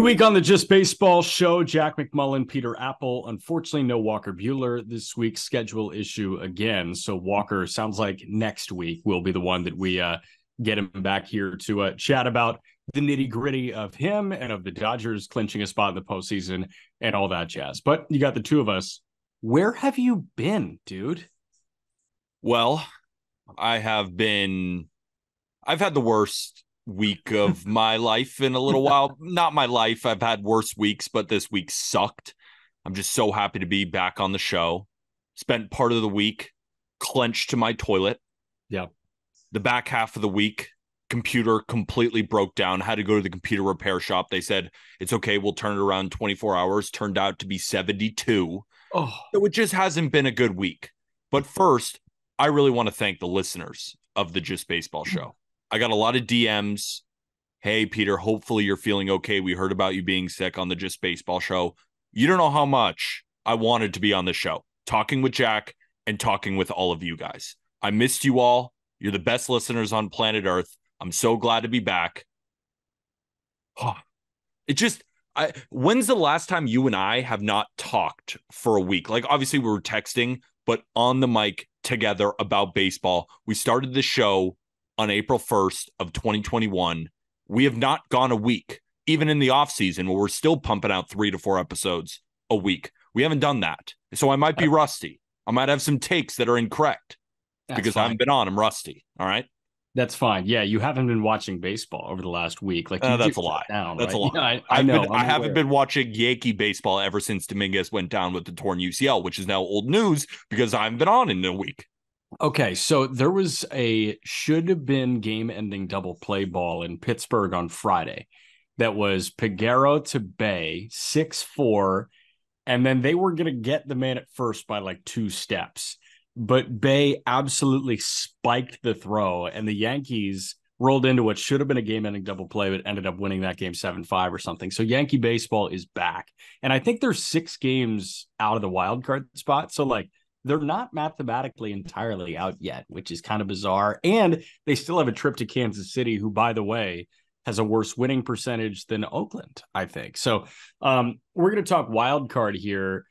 New week on the Just Baseball show. Jack McMullen, Peter Apple. Unfortunately, no Walker Buehler this week's schedule issue again. So Walker sounds like next week will be the one that we get him back here to chat about the nitty gritty of him and of the Dodgers clinching a spot in the postseason and all that jazz. But you got the two of us. Where have you been, dude? Well, I've had the worst week of my life in a little while. Not my life. I've had worse weeks, but this week sucked. I'm just so happy to be back on the show. Spent part of the week clenched to my toilet. Yeah. The back half of the week, computer completely broke down. Had to go to the computer repair shop. They said, it's okay, we'll turn it around 24 hours. Turned out to be 72. Oh, So it just hasn't been a good week. But first, I really want to thank the listeners of the Just Baseball show. I got a lot of DMs. Hey, Peter, hopefully you're feeling okay. We heard about you being sick on the Just Baseball show. You don't know how much I wanted to be on the show, talking with Jack and talking with all of you guys. I missed you all. You're the best listeners on planet Earth. I'm so glad to be back. When's the last time you and I have not talked for a week? Like, obviously we were texting, but on the mic together about baseball. We started the show on April 1st of 2021. We have not gone a week, even in the off season where we're still pumping out 3 to 4 episodes a week. We haven't done that. So I might be rusty. I might have some takes that are incorrect because I haven't been on. I'm rusty. All right. That's fine. Yeah, you haven't been watching baseball over the last week. Like that's a lie. That's a lie. Yeah, I know. I haven't been watching Yankee baseball ever since Dominguez went down with the torn UCL, which is now old news because I haven't been on in a week. Okay, so there was a should-have-been game-ending double play ball in Pittsburgh on Friday that was Peguero to Bay, 6-4, and then they were going to get the man at first by like 2 steps. But Bay absolutely spiked the throw, and the Yankees rolled into what should have been a game-ending double play, but ended up winning that game 7-5 or something. So Yankee baseball is back. And I think they're 6 games out of the wild card spot. So, like, they're not mathematically entirely out yet, which is kind of bizarre. And they still have a trip to Kansas City, who, by the way, has a worse winning percentage than Oakland, I think. So we're going to talk wild card here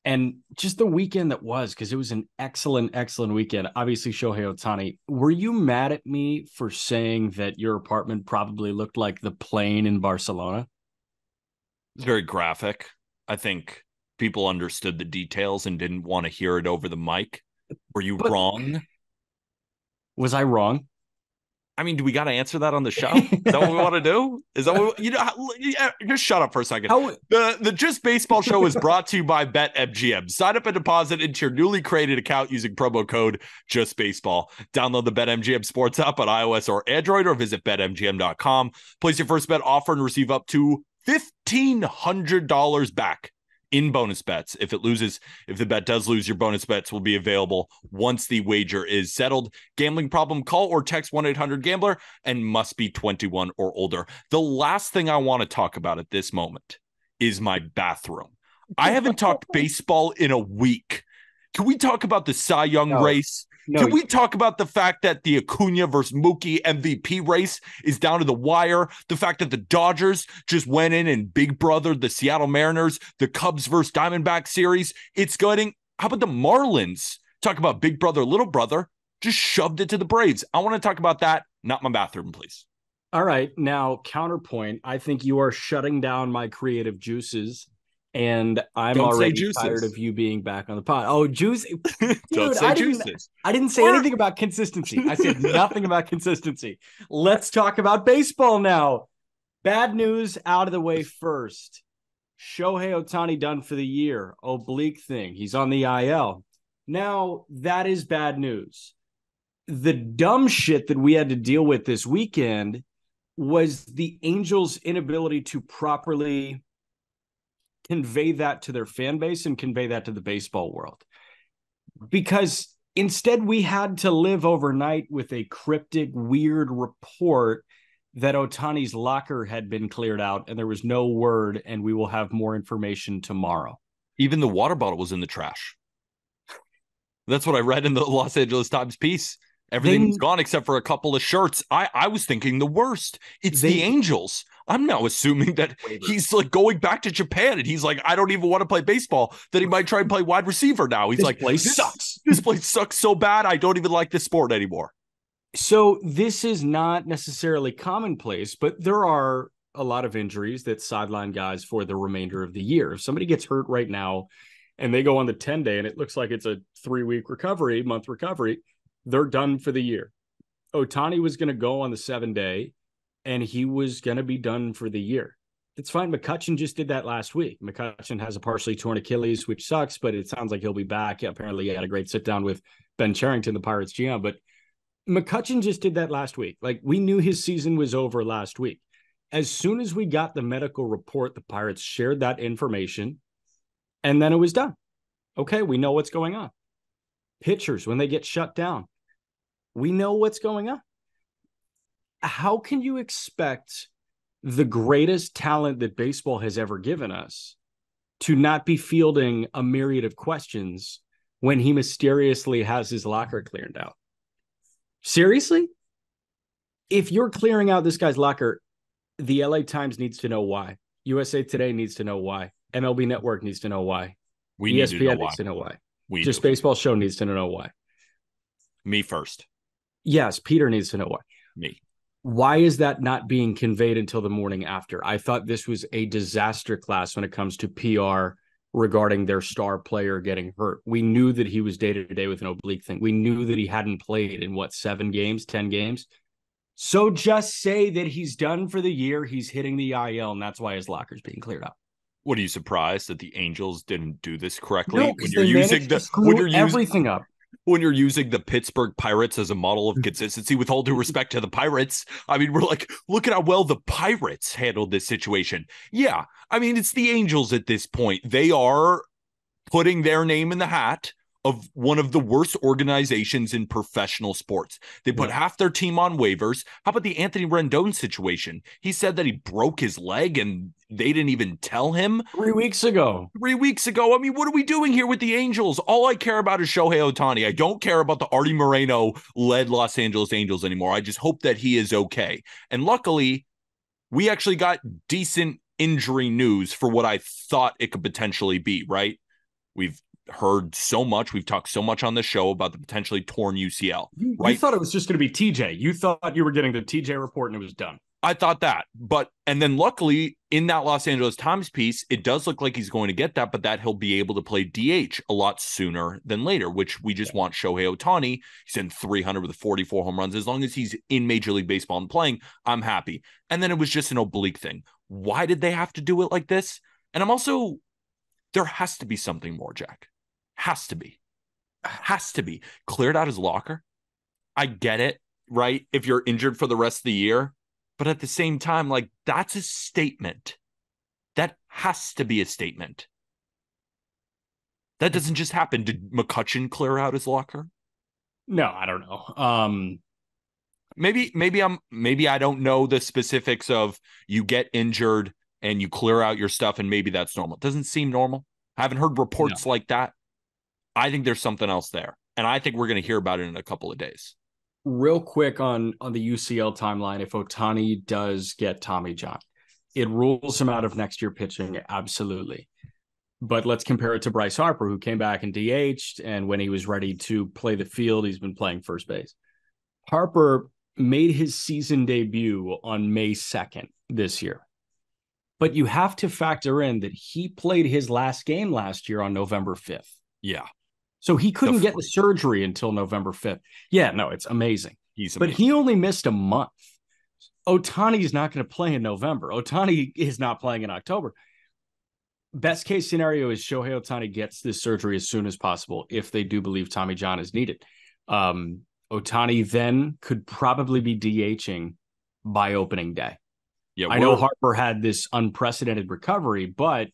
and just the weekend that was, because it was an excellent, excellent weekend. Obviously, Shohei Ohtani. Were you mad at me for saying that your apartment probably looked like the plane in Barcelona? It's very graphic. I think people understood the details and didn't want to hear it over the mic. Were you wrong? Was I wrong? I mean, do we got to answer that on the show? Is that what we want to do? Is that what just shut up for a second. The Just Baseball show is brought to you by BetMGM. Sign up and deposit into your newly created account using promo code Just Baseball. Download the BetMGM Sports app on iOS or Android, or visit BetMGM.com. Place your first bet offer and receive up to $1,500 back in bonus bets. If the bet does lose, your bonus bets will be available once the wager is settled. Gambling problem? Call or text 1-800-GAMBLER and must be 21 or older. The last thing I want to talk about at this moment is my bathroom. I haven't talked baseball in a week. Can we talk about the Cy Young race? Can we talk about the fact that the Acuna versus Mookie MVP race is down to the wire? The fact that the Dodgers just went in and Big Brother the Seattle Mariners, the Cubs versus Diamondbacks series. It's going. How about the Marlins? Talk about Big Brother, Little Brother. Just shoved it to the Braves. I want to talk about that, not my bathroom, please. All right. Now, counterpoint. I think you are shutting down my creative juices. And I'm already tired of you being back on the pod. Oh, juice. Dude, I didn't say anything about consistency. I said nothing about consistency. Let's talk about baseball now. Bad news out of the way first. Shohei Ohtani done for the year. Oblique thing. He's on the IL. Now, that is bad news. The dumb shit that we had to deal with this weekend was the Angels' inability to properly convey that to their fan base and convey that to the baseball world. Because instead we had to live overnight with a cryptic, weird report that Ohtani's locker had been cleared out and there was no word, and we will have more information tomorrow. Even the water bottle was in the trash. That's what I read in the Los Angeles Times piece. Everything's gone except for a couple of shirts. I was thinking the worst. It's the Angels. I'm now assuming that he's like going back to Japan and he's like, I don't even want to play baseball, that he might try and play wide receiver now. He's this like, place sucks. This place sucks so bad. I don't even like this sport anymore. So this is not necessarily commonplace, but there are a lot of injuries that sideline guys for the remainder of the year. If somebody gets hurt right now and they go on the 10-day and it looks like it's a 3-week month recovery, they're done for the year. Ohtani was going to go on the 7-day and he was going to be done for the year. It's fine. McCutchen just did that last week. McCutchen has a partially torn Achilles, which sucks, but it sounds like he'll be back. Apparently he had a great sit down with Ben Cherington, the Pirates GM, but McCutchen just did that last week. Like, we knew his season was over last week. As soon as we got the medical report, the Pirates shared that information, and then it was done. Okay, we know what's going on. Pitchers, when they get shut down, we know what's going on. How can you expect the greatest talent that baseball has ever given us to not be fielding a myriad of questions when he mysteriously has his locker cleared out? Seriously? If you're clearing out this guy's locker, the LA Times needs to know why. USA Today needs to know why. MLB Network needs to know why. ESPN needs to know why. Just Baseball Show needs to know why. Me first. Yes, Peter needs to know why. Me. Why is that not being conveyed until the morning after? I thought this was a disaster class when it comes to PR regarding their star player getting hurt. We knew that he was day-to-day with an oblique thing. We knew that he hadn't played in 7 games, 10 games. So just say that he's done for the year. He's hitting the IL, and that's why his locker's being cleared up. What, are you surprised that the Angels didn't do this correctly? No, because they managed to screw everything up. When you're using the Pittsburgh Pirates as a model of consistency, with all due respect to the Pirates, I mean, we're like, look at how well the Pirates handled this situation. Yeah, I mean, it's the Angels at this point. They are putting their name in the hat of one of the worst organizations in professional sports. They put half their team on waivers. How about the Anthony Rendon situation? He said that he broke his leg and they didn't even tell him. 3 weeks ago. 3 weeks ago. I mean, what are we doing here with the Angels? All I care about is Shohei Ohtani. I don't care about the Artie Moreno-led Los Angeles Angels anymore. I just hope that he is okay. And luckily, we actually got decent injury news for what I thought it could potentially be, right? We've heard so much. We've talked so much on the show about the potentially torn UCL, right? You thought it was just going to be TJ. You thought you were getting the TJ report and it was done. I thought that, and then luckily in that Los Angeles Times piece, it does look like he's going to get that, but that he'll be able to play DH a lot sooner than later, which we just want Shohei Ohtani. He's in 300 with 44 home runs. As long as he's in Major League Baseball and playing, I'm happy. And then it was just an oblique thing. Why did they have to do it like this? And there has to be something more, Jack. Has to be. Cleared out his locker. I get it, right? If you're injured for the rest of the year. But at the same time, like, that's a statement. That has to be a statement. That doesn't just happen. Did McCutchen clear out his locker? No, I don't know. Maybe I don't know the specifics of you get injured and you clear out your stuff and maybe that's normal. It doesn't seem normal. I haven't heard reports like that. I think there's something else there. And I think we're going to hear about it in a couple of days. Real quick on the UCL timeline, if Ohtani does get Tommy John, it rules him out of next year pitching, absolutely. But let's compare it to Bryce Harper, who came back and DH'd, and when he was ready to play the field, he's been playing first base. Harper made his season debut on May 2nd this year. But you have to factor in that he played his last game last year on November 5th. Yeah. So he couldn't get the surgery until November 5th. Yeah, no, it's amazing. But he only missed a month. Ohtani is not going to play in November. Ohtani is not playing in October. Best case scenario is Shohei Ohtani gets this surgery as soon as possible if they do believe Tommy John is needed. Ohtani then could probably be DHing by opening day. Yeah, I know Harper had this unprecedented recovery, but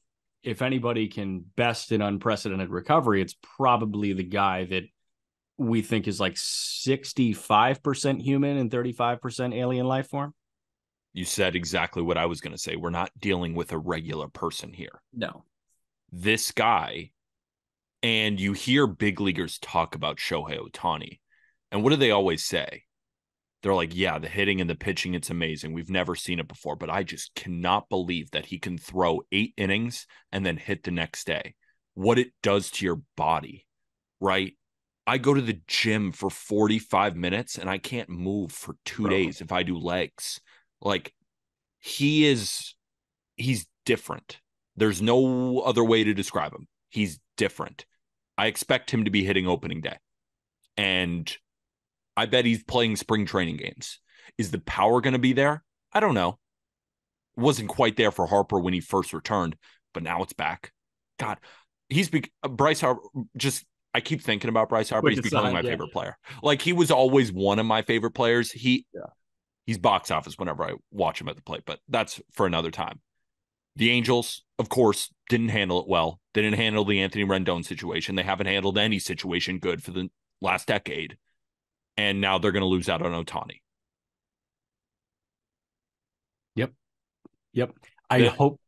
if anybody can best an unprecedented recovery, it's probably the guy that we think is like 65% human and 35% alien life form. You said exactly what I was going to say. We're not dealing with a regular person here. No. This guy, and you hear big leaguers talk about Shohei Ohtani, and what do they always say? they're like, yeah, the hitting and the pitching, it's amazing. We've never seen it before, but I just cannot believe that he can throw 8 innings and then hit the next day. What it does to your body, right? I go to the gym for 45 minutes and I can't move for 2 days if I do legs. Like, he's different. There's no other way to describe him. He's different. I expect him to be hitting opening day. And I bet he's playing spring training games. Is the power going to be there? I don't know. It wasn't quite there for Harper when he first returned, but now it's back. God, Bryce Harper. I keep thinking about Bryce Harper. He's becoming my favorite player. Like, he was always one of my favorite players. He's box office whenever I watch him at the plate, but that's for another time. The Angels, of course, didn't handle it well. They didn't handle the Anthony Rendon situation. They haven't handled any situation good for the last decade. And now they're going to lose out on Ohtani. Yep. I hope,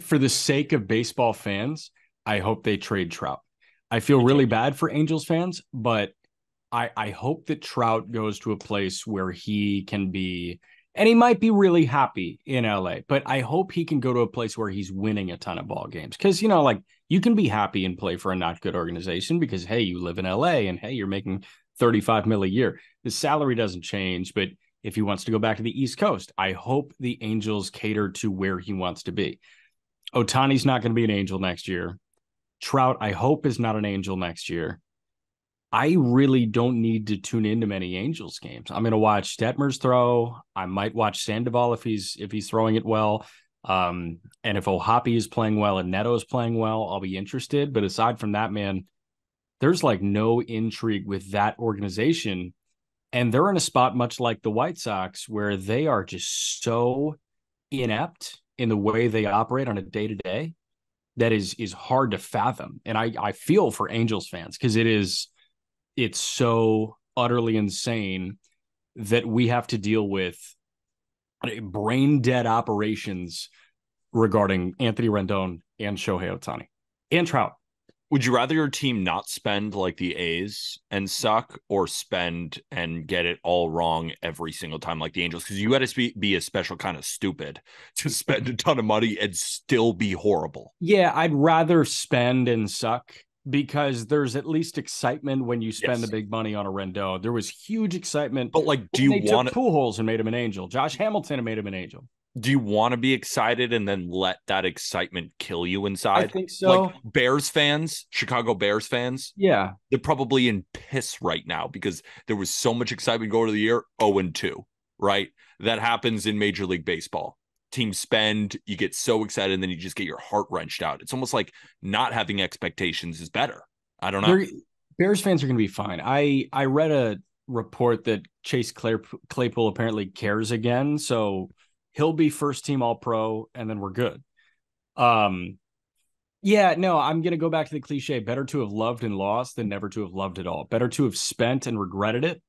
for the sake of baseball fans, I hope they trade Trout. I feel really bad for Angels fans, but I hope that Trout goes to a place where he can be, and he might be really happy in LA, but I hope he can go to a place where he's winning a ton of ball games. Because, like, you can be happy and play for a not good organization because, hey, you live in LA and, hey, you're making $35 million a year. The salary doesn't change, but if he wants to go back to the East Coast, I hope the Angels cater to where he wants to be. Ohtani's not going to be an Angel next year. Trout, I hope, is not an Angel next year. I really don't need to tune into many Angels games. I'm going to watch Detmers throw. I might watch Sandoval if he's throwing it well. And if Ohapi is playing well and Neto is playing well, I'll be interested. But aside from that, man, there's like no intrigue with that organization. And they're in a spot much like the White Sox where they are just so inept in the way they operate on a day-to-day that is hard to fathom. And I feel for Angels fans because it's so utterly insane that we have to deal with brain dead operations regarding Anthony Rendon and Shohei Ohtani and Trout. Would you rather your team not spend like the A's and suck, or spend and get it all wrong every single time like the Angels? Because you got to be a special kind of stupid to spend a ton of money and still be horrible. Yeah, I'd rather spend and suck because there's at least excitement when you spend the big money on a Rendon. There was huge excitement. But like, do you want to Pujols and made him an Angel? Josh Hamilton and made him an Angel. Do you want to be excited and then let that excitement kill you inside? I think so. Like Bears fans, Chicago Bears fans, yeah, they're probably in piss right now because there was so much excitement going to the year. 0-2, right? That happens in Major League Baseball. Teams spend, you get so excited, and then you just get your heart wrenched out. It's almost like not having expectations is better. I don't know. Bears fans are going to be fine. I read a report that Chase Claypool apparently cares again, so he'll be first team All-Pro, and then we're good. Yeah, no, I'm going to go back to the cliche. Better to have loved and lost than never to have loved at all. Better to have spent and regretted it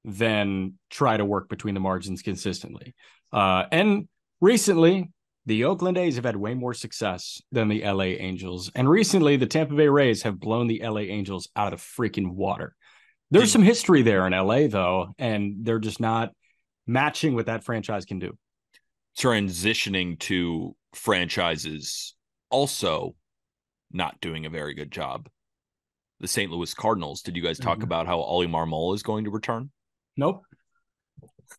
than try to work between the margins consistently. And recently, the Oakland A's have had way more success than the LA Angels. And recently, the Tampa Bay Rays have blown the LA Angels out of freaking water. There's some history there in LA, though, and they're just not matching what that franchise can do. Transitioning to franchises also not doing a very good job. The St. Louis Cardinals. Did you guys talk about how Oli Marmol is going to return? Nope.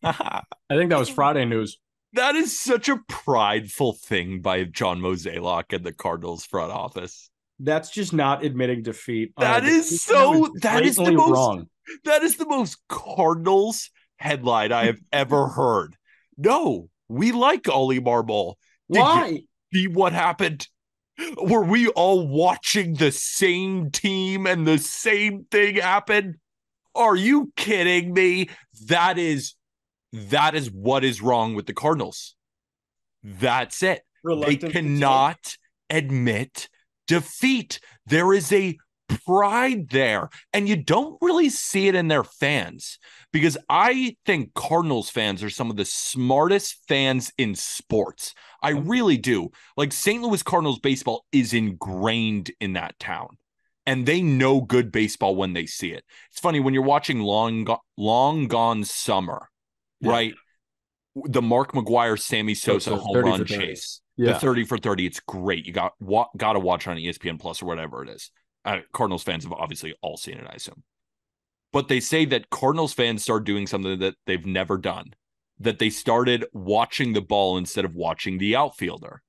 I think that was Friday news. That is such a prideful thing by John Mozeliak and the Cardinals front office. That's just not admitting defeat. That is the most Cardinals headline I have ever heard. No, we like Oli Marmol. Why? See what happened? Were we all watching the same team and the same thing happen? Are you kidding me? That is what is wrong with the Cardinals. That's it. They cannot admit defeat. There is a pride there, and you don't really see it in their fans, because I think Cardinals fans are some of the smartest fans in sports. I really do. Like, St. Louis Cardinals baseball is ingrained in that town, and they know good baseball when they see it. It's funny when you're watching Long Gone Summer right? The Mark McGwire, Sammy Sosa home run chase, the 30 for 30. It's great. You got to watch on ESPN Plus or whatever it is. Cardinals fans have obviously all seen it, I assume. But they say that Cardinals fans started doing something that they've never done, that they started watching the ball instead of watching the outfielder.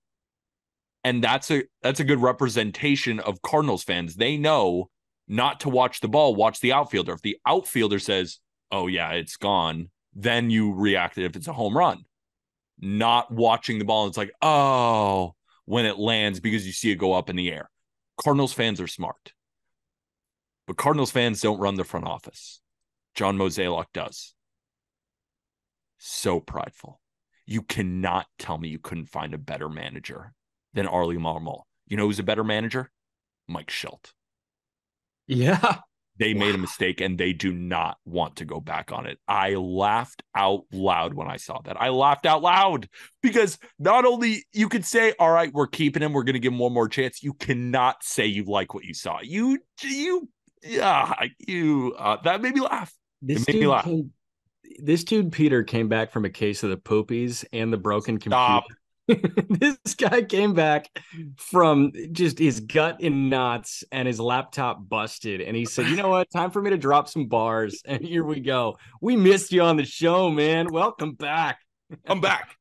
And that's a good representation of Cardinals fans. They know not to watch the ball, watch the outfielder. If the outfielder says, oh, yeah, it's gone, then you react if it's a home run. Not watching the ball, it's like, oh, when it lands because you see it go up in the air. Cardinals fans are smart. But Cardinals fans don't run the front office. John Mozeliak does. So prideful. You cannot tell me you couldn't find a better manager than Oli Marmol. You know who's a better manager? Mike Schilt. Yeah. They made a mistake and they do not want to go back on it. I laughed out loud when I saw that. I laughed out loud because not only you could say, all right, we're keeping him, we're going to give him one more chance. You cannot say you like what you saw. That made me laugh. This dude, Peter, came back from a case of the poopies and the broken computer. Stop. This guy came back from just his gut in knots and his laptop busted. And he said, you know what? Time for me to drop some bars. And here we go. We missed you on the show, man. Welcome back. I'm back.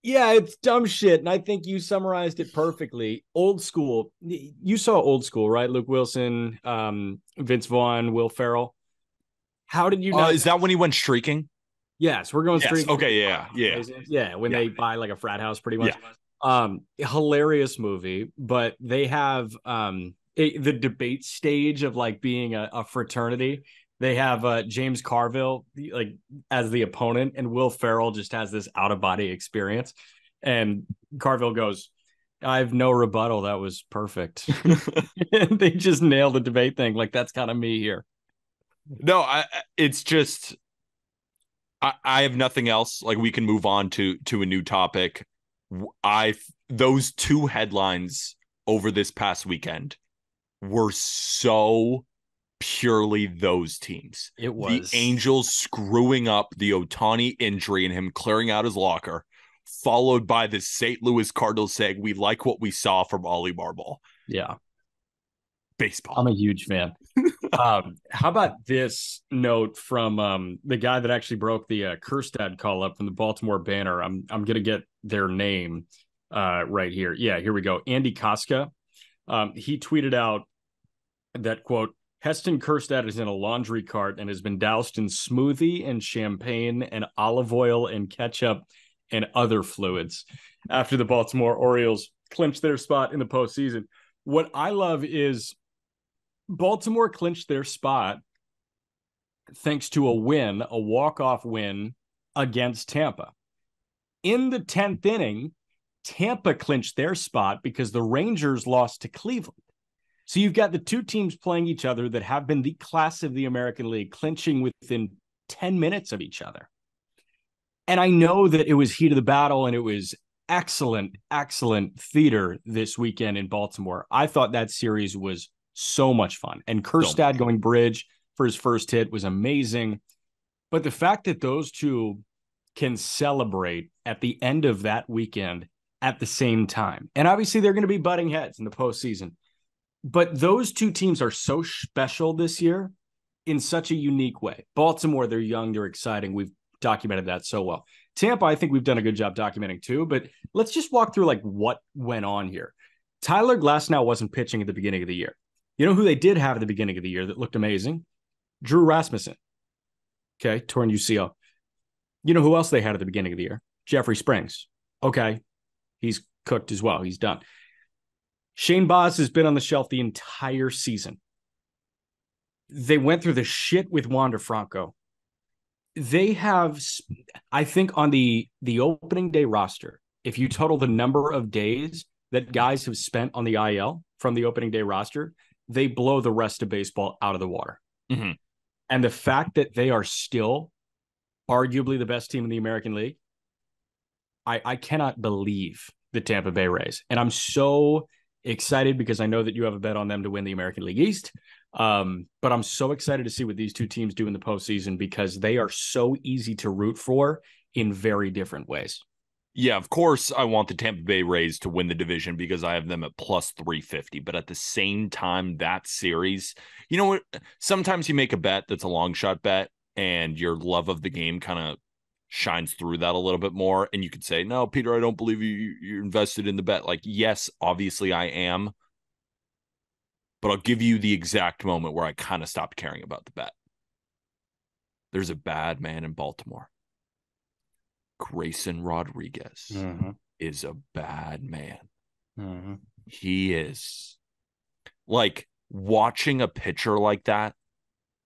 Yeah, it's dumb shit. And I think you summarized it perfectly. Old school. You saw Old School, right? Luke Wilson, Vince Vaughn, Will Ferrell. How did you know? Is that when he went streaking? Yes, we're going streaking. Okay, yeah. When they buy like a frat house, pretty much. Yeah. Hilarious movie, but they have the debate stage of like being a fraternity. They have James Carville like as the opponent, and Will Ferrell just has this out of body experience. And Carville goes, "I have no rebuttal. That was perfect." And they just nailed the debate thing. Like that's kind of me here. No, it's just. I have nothing else. Like we can move on to a new topic. Those two headlines over this past weekend were so purely those teams. It was the Angels screwing up the Ohtani injury and him clearing out his locker, followed by the St. Louis Cardinals saying we like what we saw from Oli Marmol. Yeah. Baseball. I'm a huge fan. How about this note from the guy that actually broke the Kjerstad call up from the Baltimore Banner? I'm gonna get their name right here. Yeah, here we go. Andy Koska. He tweeted out that quote, Heston Kjerstad is in a laundry cart and has been doused in smoothie and champagne and olive oil and ketchup and other fluids after the Baltimore Orioles clinched their spot in the postseason. What I love is Baltimore clinched their spot thanks to a walk-off win against Tampa. In the 10th inning, Tampa clinched their spot because the Rangers lost to Cleveland. So you've got the two teams playing each other that have been the class of the American League, clinching within 10 minutes of each other. And I know that it was heat of the battle and it was excellent theater this weekend in Baltimore. I thought that series was so much fun. And Kjerstad going bridge for his first hit was amazing. But the fact that those two can celebrate at the end of that weekend at the same time, and obviously they're going to be butting heads in the postseason, but those two teams are so special this year in such a unique way. Baltimore, they're young, they're exciting. We've documented that so well. Tampa, I think we've done a good job documenting too, but let's just walk through like what went on here. Tyler Glasnow wasn't pitching at the beginning of the year. You know who they did have at the beginning of the year that looked amazing? Drew Rasmussen. Okay, torn UCL. You know who else they had at the beginning of the year? Jeffrey Springs. Okay, he's cooked as well. He's done. Shane Baz has been on the shelf the entire season. They went through the shit with Wander Franco. They have, I think, on the opening day roster, if you total the number of days that guys have spent on the IL from the opening day roster, they blow the rest of baseball out of the water. Mm-hmm. And the fact that they are still arguably the best team in the American League, I cannot believe the Tampa Bay Rays. And I'm so excited because I know that you have a bet on them to win the American League East. But I'm so excited to see what these two teams do in the postseason because they are so easy to root for in very different ways. Yeah, of course, I want the Tampa Bay Rays to win the division because I have them at plus 350. But at the same time, that series, you know what? Sometimes you make a bet that's a long shot bet and your love of the game kind of shines through that a little bit more. And you could say, no, Peter, I don't believe you're invested in the bet. Like, yes, obviously I am. But I'll give you the exact moment where I kind of stopped caring about the bet. There's a bad man in Baltimore. Grayson Rodriguez is a bad man. He is. Like, watching a pitcher like that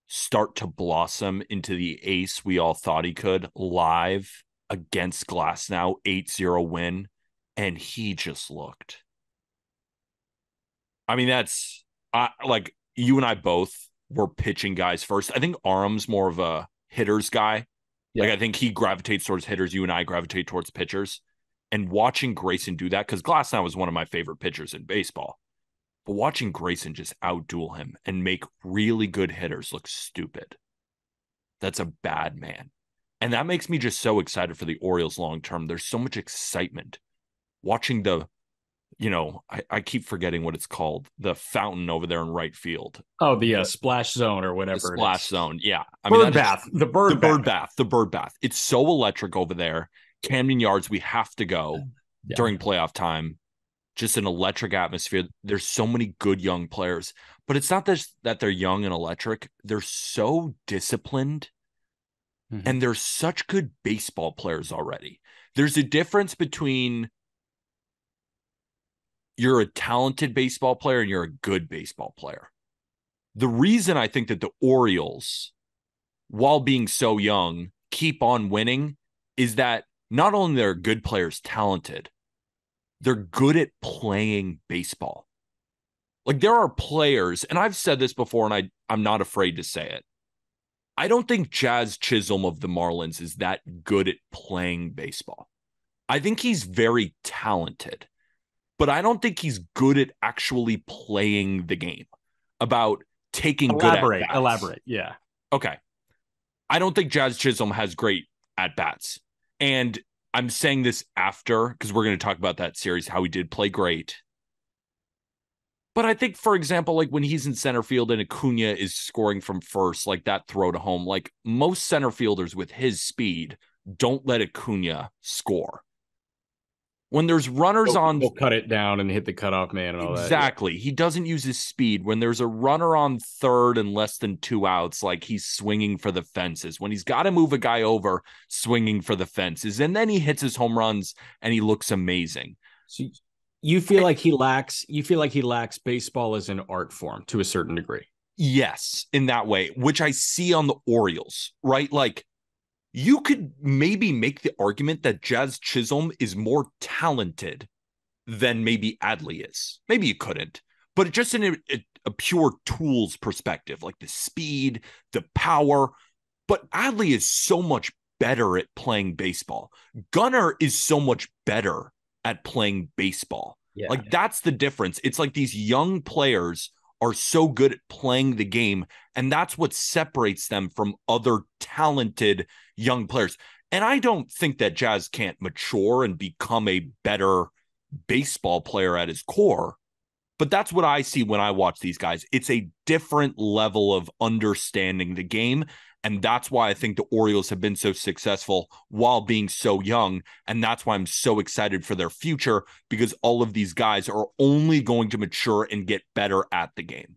start to blossom into the ace we all thought he could live against Glasnow, 8-0 win, and he just looked. I mean, that's like you and I both were pitching guys first. I think Arum's more of a hitter's guy. Yeah. Like, I think he gravitates towards hitters. You and I gravitate towards pitchers. And watching Grayson do that, because Glasnow was one of my favorite pitchers in baseball. But watching Grayson just outduel him and make really good hitters look stupid. That's a bad man. And that makes me just so excited for the Orioles long term. There's so much excitement watching the, I keep forgetting what it's called. The fountain over there in right field. Oh, the splash zone or whatever. The splash zone. Yeah. I mean, bird bath. The bird bath. It's so electric over there. Camden Yards, we have to go during playoff time. Just an electric atmosphere. There's so many good young players, but it's not that they're young and electric. They're so disciplined and they're such good baseball players already. There's a difference between you're a talented baseball player and you're a good baseball player. The reason I think that the Orioles, while being so young, keep on winning is that not only they're good players, talented, they're good at playing baseball. Like, there are players, and I've said this before, and I'm not afraid to say it. I don't think Jazz Chisholm of the Marlins is that good at playing baseball. I think he's very talented, but I don't think he's good at actually playing the game. About taking elaborate. Yeah. Okay. I don't think Jazz Chisholm has great at-bats. And I'm saying this after, because we're going to talk about that series, how he did play great. But I think, for example, like when he's in center field and Acuna is scoring from first, like that throw to home, like most center fielders with his speed don't let Acuna score. When there's runners he'll cut it down and hit the cutoff man and all that. Exactly. Yeah. He doesn't use his speed. When there's a runner on third and less than 2 outs, like he's swinging for the fences. When he's got to move a guy over, swinging for the fences. And then he hits his home runs and he looks amazing. So you feel like he lacks baseball as an art form to a certain degree. Yes, in that way, which I see on the Orioles, right? Like, you could maybe make the argument that Jazz Chisholm is more talented than maybe Adley is. Maybe you couldn't, but just in a pure tools perspective, like the speed, the power. But Adley is so much better at playing baseball. Gunnar is so much better at playing baseball. Yeah. Like, that's the difference. It's like these young players are so good at playing the game, and that's what separates them from other talented young players. And I don't think that Jazz can't mature and become a better baseball player at his core, but that's what I see when I watch these guys. It's a different level of understanding the game, and that's why I think the Orioles have been so successful while being so young, and that's why I'm so excited for their future, because all of these guys are only going to mature and get better at the game.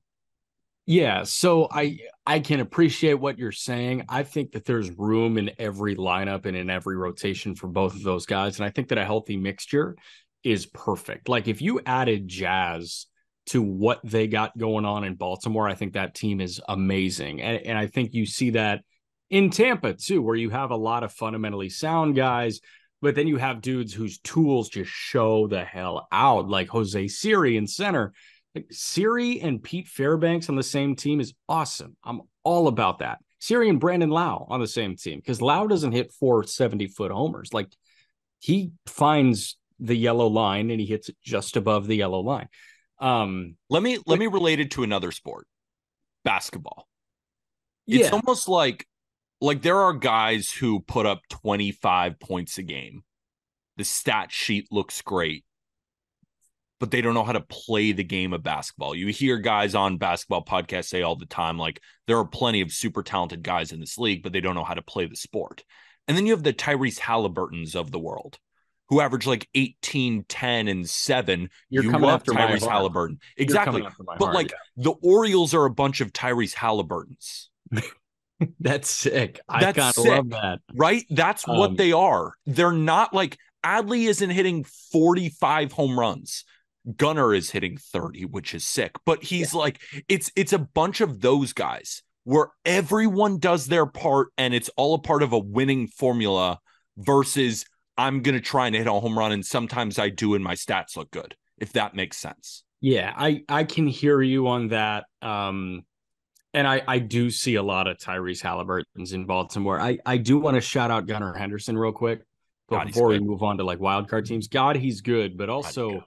Yeah, so I can appreciate what you're saying. I think that there's room in every lineup and in every rotation for both of those guys, and I think that a healthy mixture is perfect. Like, if you added Jazz to what they got going on in Baltimore, I think that team is amazing. And I think you see that in Tampa too, where you have a lot of fundamentally sound guys, but then you have dudes whose tools just show the hell out, like Jose Siri in center. Like, Siri and Pete Fairbanks on the same team is awesome. I'm all about that. Siri and Brandon Lau on the same team, because Lau doesn't hit 470-foot homers. Like, he finds the yellow line and he hits it just above the yellow line. Let me relate it to another sport, basketball. It's Yeah, almost like there are guys who put up 25 points a game. The stat sheet looks great, but they don't know how to play the game of basketball. You hear guys on basketball podcasts say all the time, like, there are plenty of super talented guys in this league, but they don't know how to play the sport. And then you have the Tyrese Halliburtons of the world who average like 18, 10, and 7. you're You coming love after my Tyrese heart. Halliburton. You're coming Exactly. after my But heart. like the Orioles are a bunch of Tyrese Halliburtons. Yeah. That's sick. I That's kind of sick, love that. right? That's what they are. They're not like Adley isn't hitting 45 home runs. Gunnar is hitting 30, which is sick. But he's like, it's a bunch of those guys where everyone does their part and it's all a part of a winning formula versus I'm going to try and hit a home run and sometimes I do and my stats look good, if that makes sense. Yeah, I can hear you on that. And I do see a lot of Tyrese Halliburton's in Baltimore. I do want to shout out Gunnar Henderson real quick, but God, before we move on to like wild card teams, God, he's good, but also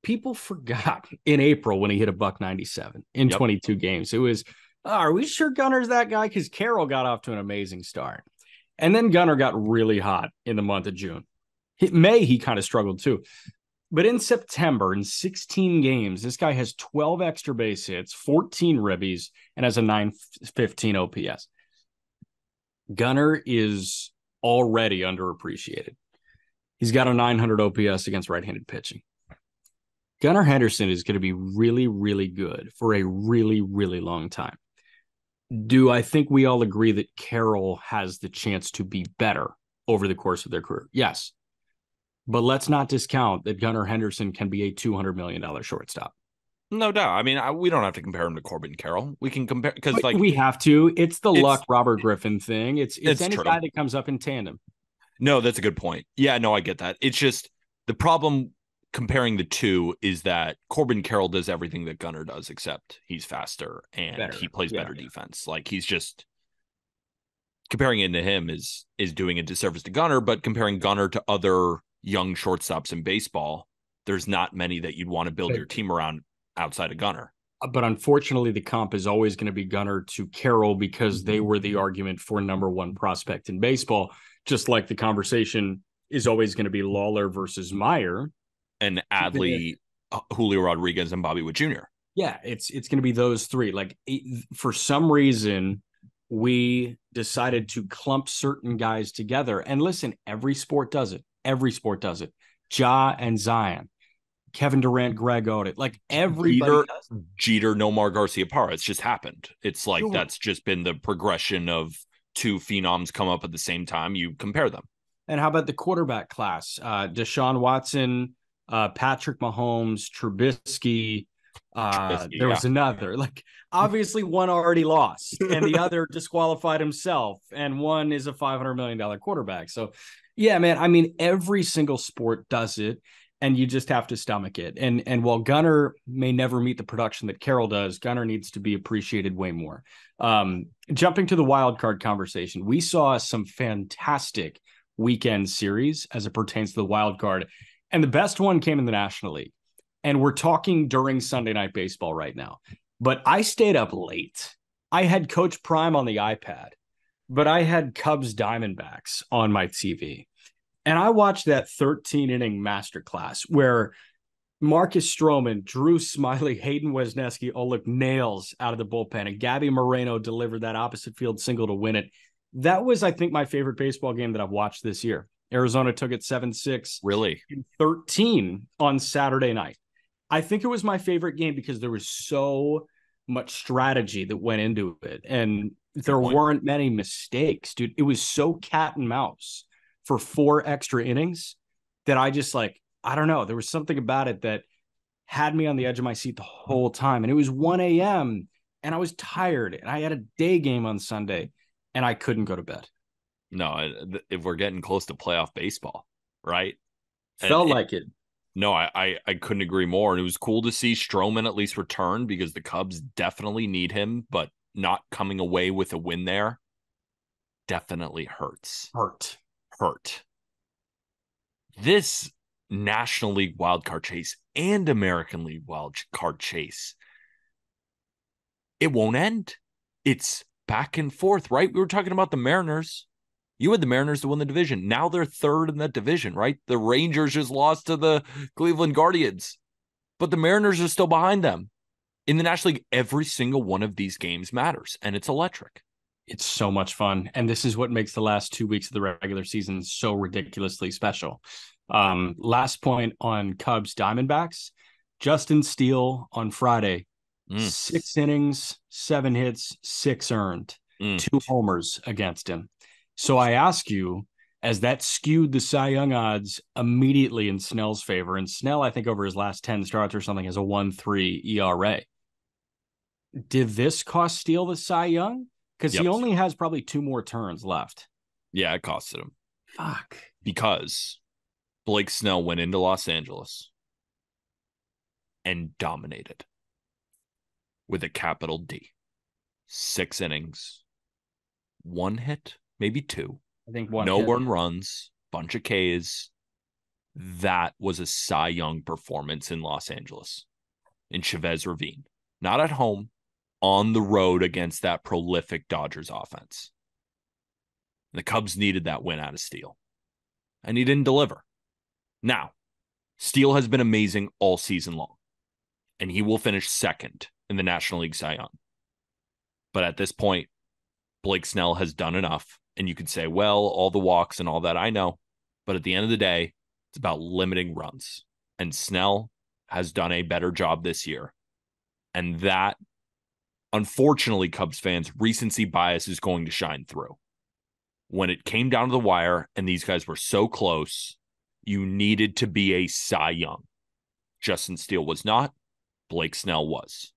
people forgot in April when he hit a $197 in 22 games. It was, are we sure Gunner's that guy? Because Carroll got off to an amazing start. And then Gunnar got really hot in the month of June. May, he kind of struggled too. But in September, in 16 games, this guy has 12 extra base hits, 14 ribbies, and has a 915 OPS. Gunnar is already underappreciated. He's got a 900 OPS against right-handed pitching. Gunnar Henderson is going to be really, really good for a really, really long time. Do I think we all agree that Carroll has the chance to be better over the course of their career? Yes. But let's not discount that Gunnar Henderson can be a $200 million shortstop. No doubt. I mean, we don't have to compare him to Corbin Carroll. We can compare because like we have to. It's the luck Robert Griffin thing. It's any true. guy that comes up in tandem. No, that's a good point. Yeah, no, I get that. It's just the problem comparing the two is that Corbin Carroll does everything that Gunnar does, except he's faster and he plays better defense. Like he's just comparing it to him is doing a disservice to Gunnar, but comparing Gunnar to other young shortstops in baseball, there's not many that you'd want to build your team around outside of Gunnar. But unfortunately, the comp is always going to be Gunnar to Carroll because they were the argument for number one prospect in baseball, just like the conversation is always going to be Lawler versus Meyer. And Adley, Julio Rodriguez, and Bobby Witt Jr. Yeah, it's going to be those three. Like for some reason, we decided to clump certain guys together. And listen, every sport does it. Every sport does it. Ja and Zion, Kevin Durant, Greg Oden, like everybody does it. Jeter, Nomar Garciaparra. It's just happened. It's like that's just been the progression of two phenoms come up at the same time. You compare them. And how about the quarterback class? Deshaun Watson, Patrick Mahomes, Trubisky. There was another. Like obviously one already lost and the other disqualified himself, and one is a $500 million quarterback. So yeah, man, I mean, every single sport does it, and you just have to stomach it. And while Gunnar may never meet the production that Carroll does, Gunnar needs to be appreciated way more. Jumping to the wild card conversation, we saw some fantastic weekend series as it pertains to the wild card, and the best one came in the National League. And we're talking during Sunday Night Baseball right now. But I stayed up late. I had Coach Prime on the iPad, but I had Cubs Diamondbacks on my TV. And I watched that 13-inning masterclass where Marcus Stroman, Drew Smyly, Hayden Wesneski all looked nails out of the bullpen, and Gabby Moreno delivered that opposite field single to win it. That was, I think, my favorite baseball game that I've watched this year. Arizona took it 7-6. Really? 13 on Saturday night. I think it was my favorite game because there was so much strategy that went into it. And there weren't many mistakes, dude. It was so cat and mouse for 4 extra innings that I just like, I don't know. There was something about it that had me on the edge of my seat the whole time. And it was 1 a.m. and I was tired. And I had a day game on Sunday and I couldn't go to bed. No, if we're getting close to playoff baseball, right? Felt like it. No, I couldn't agree more. And it was cool to see Stroman at least return because the Cubs definitely need him, but not coming away with a win there definitely hurts. Hurt. This National League wildcard chase and American League wildcard chase. It won't end. It's back and forth, right? We were talking about the Mariners. You had the Mariners to win the division. Now they're third in that division, right? The Rangers just lost to the Cleveland Guardians, but the Mariners are still behind them. In the National League, every single one of these games matters, and it's electric. It's so much fun. And this is what makes the last 2 weeks of the regular season so ridiculously special. Last point on Cubs Diamondbacks. Justin Steele on Friday, 6 innings, 7 hits, 6 earned, 2 homers against him. So I ask you, as that skewed the Cy Young odds immediately in Snell's favor, and Snell, I think over his last 10 starts or something, has a 1.3 ERA. Did this cost Steele the Cy Young? Because he only has probably 2 more turns left. Yeah, it costed him. Fuck. Because Blake Snell went into Los Angeles and dominated with a capital D. 6 innings, 1 hit, maybe 2. I think 1 no hit. earned runs, bunch of Ks. That was a Cy Young performance in Los Angeles, in Chavez Ravine. Not at home, on the road against that prolific Dodgers offense. The Cubs needed that win out of Steele, and he didn't deliver. Now, Steele has been amazing all season long, and he will finish second in the National League Cy Young. But at this point, Blake Snell has done enough, and you could say, well, all the walks and all that, I know. But at the end of the day, it's about limiting runs, and Snell has done a better job this year. And that, unfortunately, Cubs fans, recency bias is going to shine through. When it came down to the wire and these guys were so close, you needed to be a Cy Young. Justin Steele was not. Blake Snell was.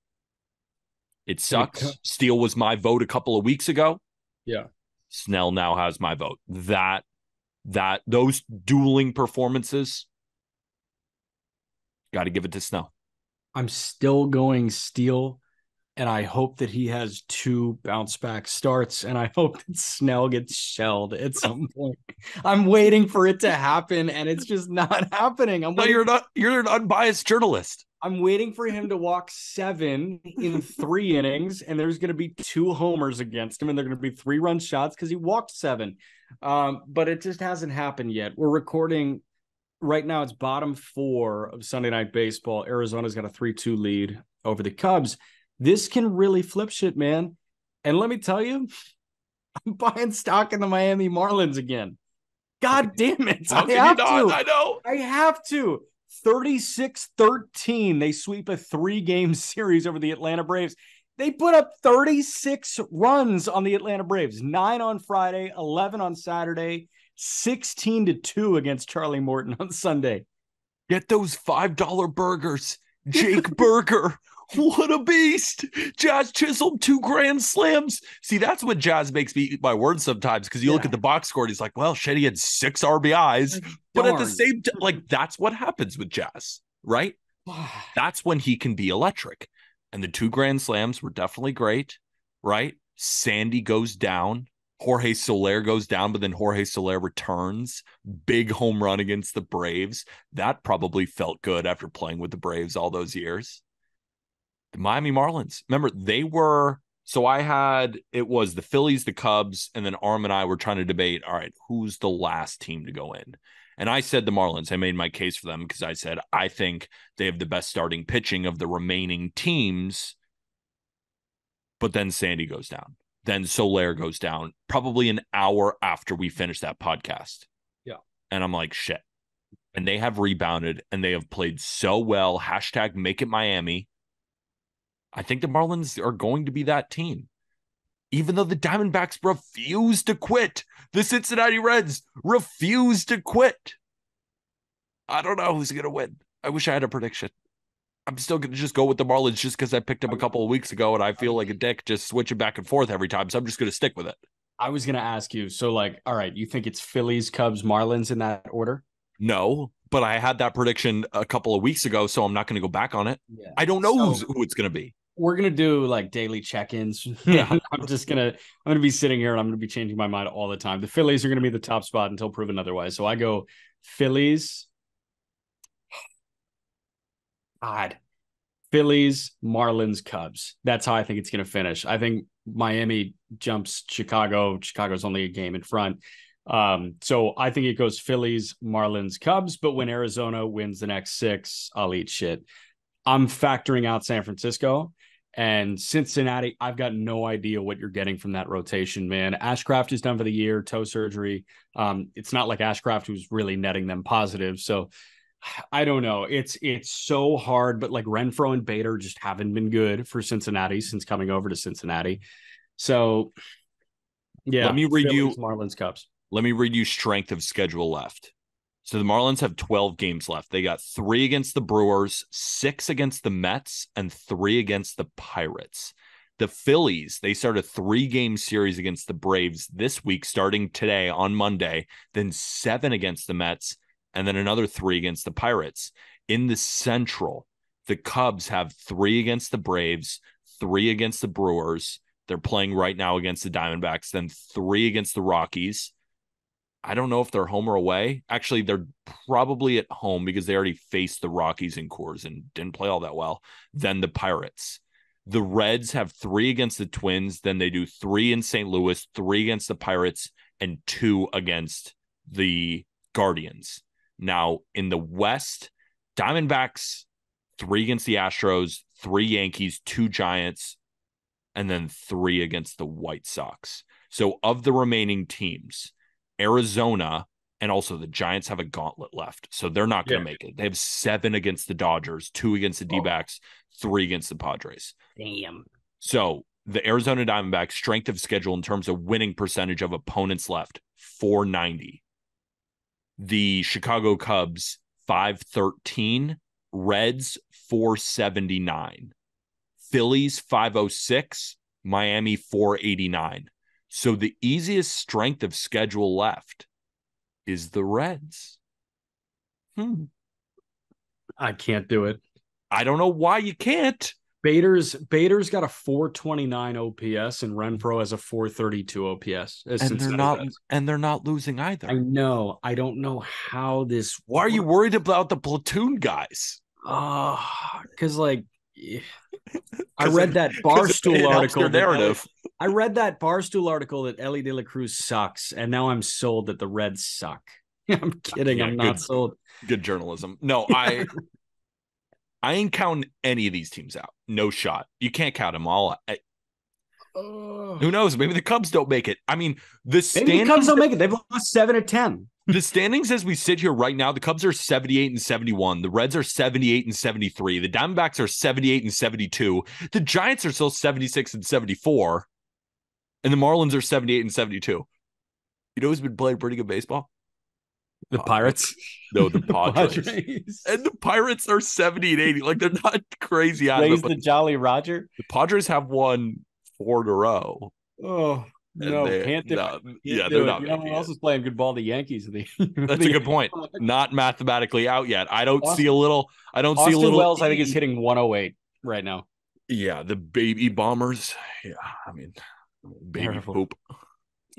It sucks. Steele was my vote a couple of weeks ago. Yeah. Snell now has my vote. Those dueling performances, got to give it to Snell. I'm still going Steele, and I hope that he has 2 bounce back starts, and I hope that Snell gets shelled at some point. I'm waiting for it to happen, and it's just not happening. You're an unbiased journalist. I'm waiting for him to walk 7 in 3 innings, and there's going to be 2 homers against him, and they're going to be 3-run shots because he walked 7. But it just hasn't happened yet. We're recording right now. It's bottom 4 of Sunday Night Baseball. Arizona's got a 3-2 lead over the Cubs. This can really flip shit, man. And let me tell you, I'm buying stock in the Miami Marlins again. God damn it. I have to. I know. I have to. 36-13. They sweep a 3-game series over the Atlanta Braves. They put up 36 runs on the Atlanta Braves. 9 on Friday, 11 on Saturday, 16-2 against Charlie Morton on Sunday. Get those $5 burgers. Jake Burger. What a beast. Jazz Chisholm, 2 grand slams. See, that's what Jazz makes me eat my words sometimes, because you look at the box score and he's like, well, shit, he had 6 RBIs. But at the same time, like, that's what happens with Jazz, right? That's when he can be electric. And the 2 grand slams were definitely great, right? Sandy goes down. Jorge Soler goes down, but then Jorge Soler returns. Big home run against the Braves. That probably felt good after playing with the Braves all those years. The Miami Marlins, remember, it was the Phillies, the Cubs, and then Arm and I were trying to debate, all right, who's the last team to go in? And I said the Marlins. I made my case for them because I said, I think they have the best starting pitching of the remaining teams. But then Sandy goes down. Then Soler goes down probably an hour after we finished that podcast. Yeah. And I'm like, shit. And they have rebounded and they have played so well. # make it Miami. I think the Marlins are going to be that team. Even though the Diamondbacks refuse to quit. The Cincinnati Reds refuse to quit. I don't know who's going to win. I wish I had a prediction. I'm still going to just go with the Marlins just because I picked them a couple of weeks ago and I feel like a dick just switching back and forth every time. So I'm just going to stick with it. I was going to ask you. So, like, all right, you think it's Phillies, Cubs, Marlins in that order? No, but I had that prediction a couple of weeks ago, so I'm not going to go back on it. Yeah. I don't know who it's going to be. We're going to do like daily check-ins. Yeah. I'm going to be sitting here and I'm going to be changing my mind all the time. The Phillies are going to be the top spot until proven otherwise. So I go Phillies, God. Phillies, Marlins, Cubs. That's how I think it's going to finish. I think Miami jumps Chicago. Chicago's only a game in front. So I think it goes Phillies, Marlins, Cubs. But when Arizona wins the next 6, I'll eat shit. I'm factoring out San Francisco and Cincinnati. I've got no idea what you're getting from that rotation, man. Ashcraft is done for the year, toe surgery. It's not like Ashcraft who's really netting them positive. So I don't know. It's so hard, but like Renfroe and Bader just haven't been good for Cincinnati since coming over to Cincinnati. So yeah, let me read Phillies, you Marlins, Cubs. let me read you strength of schedule left. So the Marlins have 12 games left. They got 3 against the Brewers, 6 against the Mets, and 3 against the Pirates. The Phillies, they start a 3-game series against the Braves this week, starting today on Monday, then 7 against the Mets, and then another 3 against the Pirates. In the Central, the Cubs have 3 against the Braves, 3 against the Brewers. They're playing right now against the Diamondbacks, then 3 against the Rockies. I don't know if they're home or away. Actually, they're probably at home because they already faced the Rockies in Coors and didn't play all that well. Then the Pirates. The Reds have 3 against the Twins. Then they do 3 in St. Louis, 3 against the Pirates, and 2 against the Guardians. Now, in the West, Diamondbacks, 3 against the Astros, 3 Yankees, 2 Giants, and then 3 against the White Sox. So of the remaining teams, Arizona and also the Giants have a gauntlet left. So they're not going to make it. They have 7 against the Dodgers, 2 against the D-backs, 3 against the Padres. Damn. So the Arizona Diamondbacks strength of schedule in terms of winning percentage of opponents left, 490. The Chicago Cubs, 513. Reds, 479. Phillies, 506. Miami, 489. So the easiest strength of schedule left is the Reds. I can't do it. I don't know why you can't. Bader's got a 429 OPS and Renfroe has a 432 OPS. And they're not losing either. I know. I don't know how this. Why are you worried about the platoon guys? Because like I read that Barstool article. Narrative. I read that Barstool article that Ellie De La Cruz sucks, and now I'm sold that the Reds suck. I'm kidding. I'm not sold. Good journalism. No, I ain't counting any of these teams out. No shot. You can't count them all. Who knows? Maybe the Cubs don't make it. I mean, the Cubs don't make it. They've lost 7 of 10. The standings as we sit here right now, the Cubs are 78 and 71. The Reds are 78 and 73. The Diamondbacks are 78 and 72. The Giants are still 76 and 74. And the Marlins are 78 and 72. You know who's been playing pretty good baseball? The Pirates? No, the Padres. And the Pirates are 70 and 80. Like, they're not crazy out of it. The Jolly Roger? The Padres have won 4 in a row. Oh, no, can't do it. They're not. You know who else is playing good ball? The Yankees. That's a good point. Not mathematically out yet. I don't see a little. Wells, I think, is hitting 108 right now. Yeah, the baby bombers. Yeah, I mean, baby poop.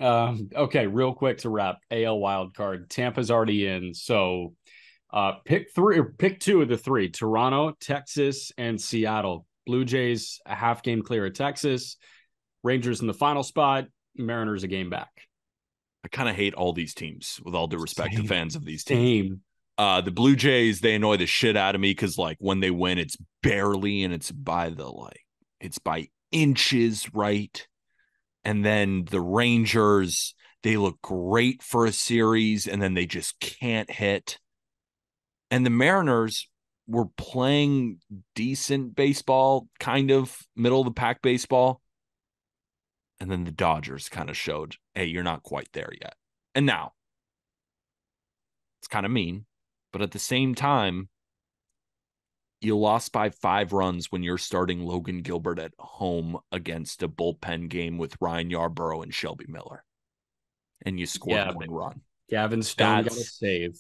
Okay, real quick to wrap. AL wild card. Tampa's already in, so pick 2 of the 3. Toronto, Texas, and Seattle. Blue Jays a half game clear of Texas. Rangers in the final spot. Mariners a game back. I kind of hate all these teams, with all due respect to fans of these teams. The Blue Jays, they annoy the shit out of me because, like, when they win, it's barely and it's by inches, right? And then the Rangers, they look great for a series and then they just can't hit. And the Mariners were playing decent baseball, kind of middle of the pack baseball. And then the Dodgers kind of showed, hey, you're not quite there yet. And now, it's kind of mean, but at the same time, you lost by 5 runs when you're starting Logan Gilbert at home against a bullpen game with Ryan Yarbrough and Shelby Miller. And you scored 1 run. Gavin Stone got a save.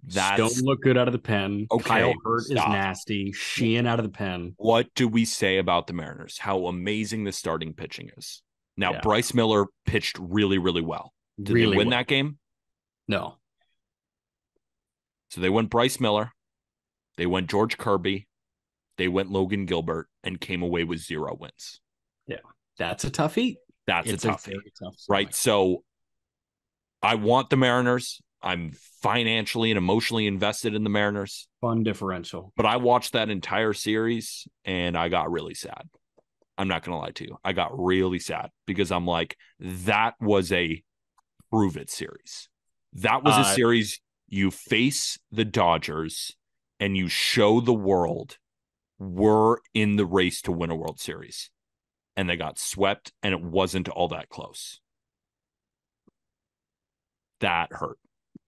Stone looked good out of the pen. Okay, Kyle Hurt is nasty. Sheehan out of the pen. What do we say about the Mariners? How amazing the starting pitching is. Now, Bryce Miller pitched really, really well. Did they win that game? No. So they went Bryce Miller. They went George Kirby. They went Logan Gilbert and came away with 0 wins. Yeah, that's a tough eat. That's It's a toughie, very tough right? So I want the Mariners. I'm financially and emotionally invested in the Mariners. Fun differential. But I watched that entire series and I got really sad. I'm not going to lie to you. I got really sad because I'm like, that was a prove it series. That was a series you face the Dodgers and you show the world we're in the race to win a World Series. And they got swept and it wasn't all that close. That hurt.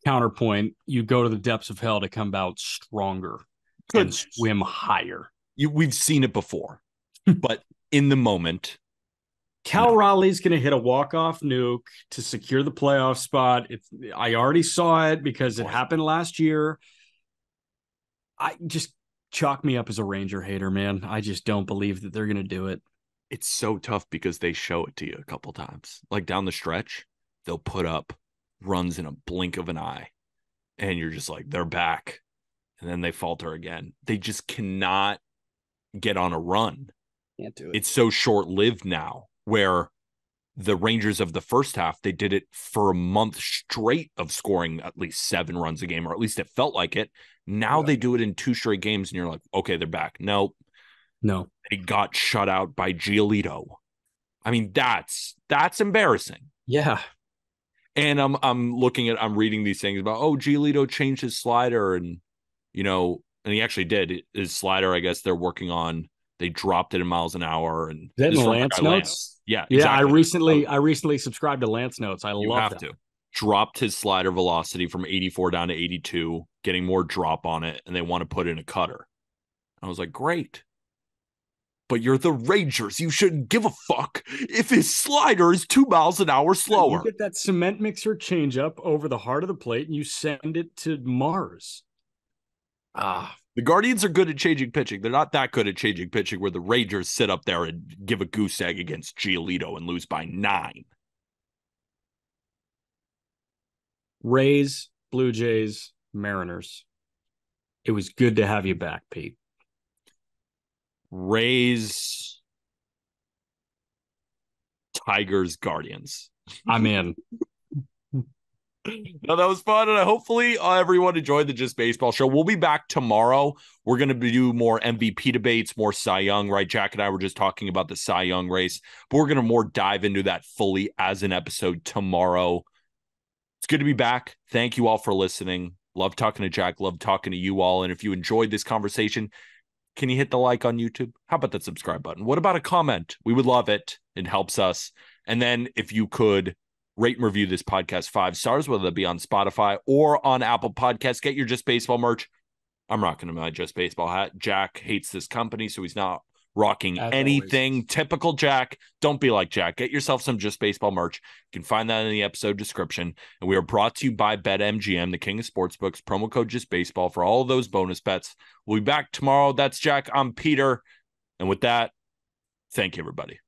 Counterpoint, you go to the depths of hell to come out stronger and swim higher. We've seen it before, but in the moment, Cal Raleigh's going to hit a walk-off nuke to secure the playoff spot. I already saw it because it happened last year. I just chalk me up as a Ranger hater, man. I just don't believe that they're going to do it. It's so tough because they show it to you a couple times. Like down the stretch, they'll put up runs in a blink of an eye. And you're just like, they're back. And then they falter again. They just cannot get on a run. Can't do it. It's so short-lived now where the Rangers of the first half, they did it for a month straight of scoring at least 7 runs a game, or at least it felt like it. Now they do it in 2 straight games and you're like, okay, they're back. No. They got shut out by Giolito. I mean, that's embarrassing. Yeah. And I'm reading these things about, Giolito changed his slider and, and he actually did. His slider, I guess they're working on, they dropped it in miles an hour. And is that in Lance Notes? Yeah. Exactly. Yeah. I recently subscribed to Lance Notes. I love that. Dropped his slider velocity from 84 down to 82, getting more drop on it. And they want to put in a cutter. I was like, great. But you're the Rangers. You shouldn't give a fuck if his slider is 2 miles an hour slower. You get that cement mixer changeup over the heart of the plate and you send it to Mars. The Guardians are good at changing pitching. They're not that good at changing pitching where the Rangers sit up there and give a goose egg against Giolito and lose by 9. Rays, Blue Jays, Mariners. It was good to have you back, Pete. Rays, Tigers, Guardians. I'm in. No, that was fun, and hopefully everyone enjoyed the Just Baseball show. We'll be back tomorrow. We're going to do more MVP debates, more Cy Young, right? Jack and I were just talking about the Cy Young race, but we're going to more dive into that fully as an episode tomorrow. It's good to be back. Thank you all for listening. Love talking to Jack. Love talking to you all. And if you enjoyed this conversation, can you hit the like on YouTube? How about that subscribe button? What about a comment? We would love it. It helps us. And then if you could rate and review this podcast 5 stars, whether that be on Spotify or on Apple Podcasts, get your Just Baseball merch. I'm rocking my Just Baseball hat. Jack hates this company, so he's not rocking anything. Always. Typical Jack. Don't be like Jack. Get yourself some Just Baseball merch. You can find that in the episode description. And we are brought to you by BetMGM, the king of sportsbooks. Promo code Just Baseball for all of those bonus bets. We'll be back tomorrow. That's Jack. I'm Peter. And with that, thank you, everybody.